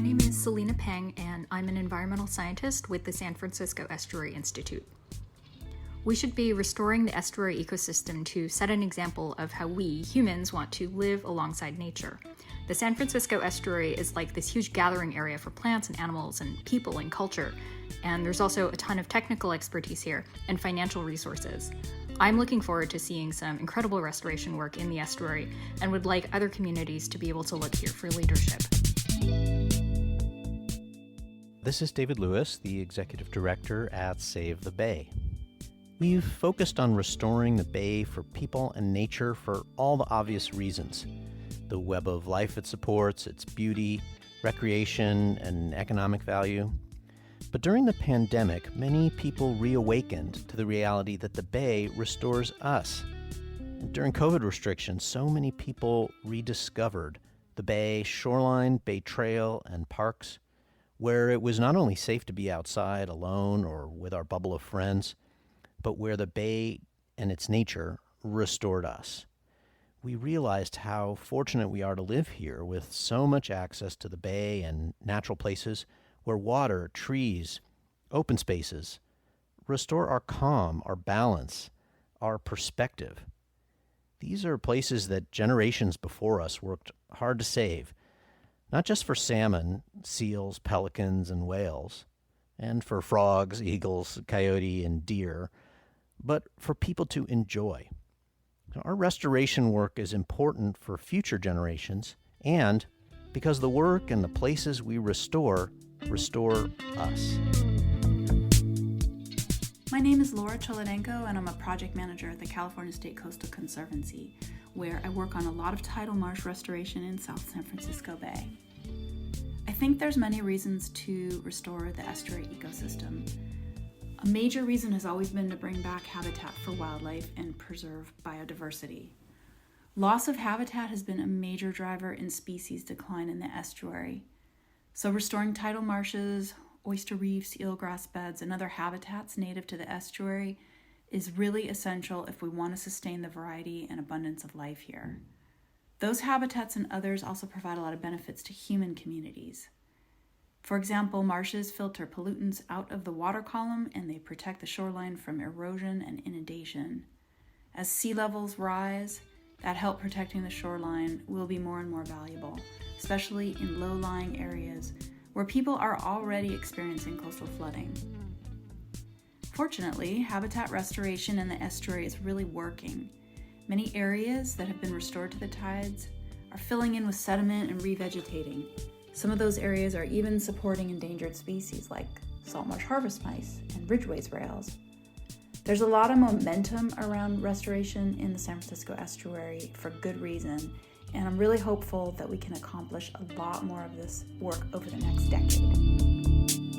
name is Selena Peng, and I'm an environmental scientist with the San Francisco Estuary Institute. We should be restoring the estuary ecosystem to set an example of how we, humans, want to live alongside nature. The San Francisco Estuary is like this huge gathering area for plants and animals and people and culture, and there's also a ton of technical expertise here and financial resources. I'm looking forward to seeing some incredible restoration work in the estuary and would like other communities to be able to look here for leadership. This is David Lewis, the Executive Director at Save the Bay. We've focused on restoring the Bay for people and nature for all the obvious reasons. The web of life it supports, its beauty, recreation, and economic value. But during the pandemic, many people reawakened to the reality that the Bay restores us. And during COVID restrictions, so many people rediscovered the Bay shoreline, Bay Trail, and parks, where it was not only safe to be outside alone or with our bubble of friends, but where the Bay and its nature restored us. We realized how fortunate we are to live here with so much access to the Bay and natural places where water, trees, open spaces restore our calm, our balance, our perspective. These are places that generations before us worked hard to save, not just for salmon, seals, pelicans, and whales, and for frogs, eagles, coyote, and deer, but for people to enjoy. Our restoration work is important for future generations, and because the work and the places we restore us. My name is Cholodenko, and I'm a project manager at the California State Coastal Conservancy, where I work on a lot of tidal marsh restoration in South San Francisco Bay. I think there's many reasons to restore the estuary ecosystem. A major reason has always been to bring back habitat for wildlife and preserve biodiversity. Loss of habitat has been a major driver in species decline in the estuary. So restoring tidal marshes, oyster reefs, eelgrass beds, and other habitats native to the estuary is really essential if we want to sustain the variety and abundance of life here. Those habitats and others also provide a lot of benefits to human communities. For example, marshes filter pollutants out of the water column and they protect the shoreline from erosion and inundation. As sea levels rise, that help protecting the shoreline will be more and more valuable, especially in low-lying areas where people are already experiencing coastal flooding. Fortunately, habitat restoration in the estuary is really working. Many areas that have been restored to the tides are filling in with sediment and revegetating. Some of those areas are even supporting endangered species like salt marsh harvest mice and ridgeways rails. There's a lot of momentum around restoration in the San Francisco estuary for good reason, and I'm really hopeful that we can accomplish a lot more of this work over the next decade.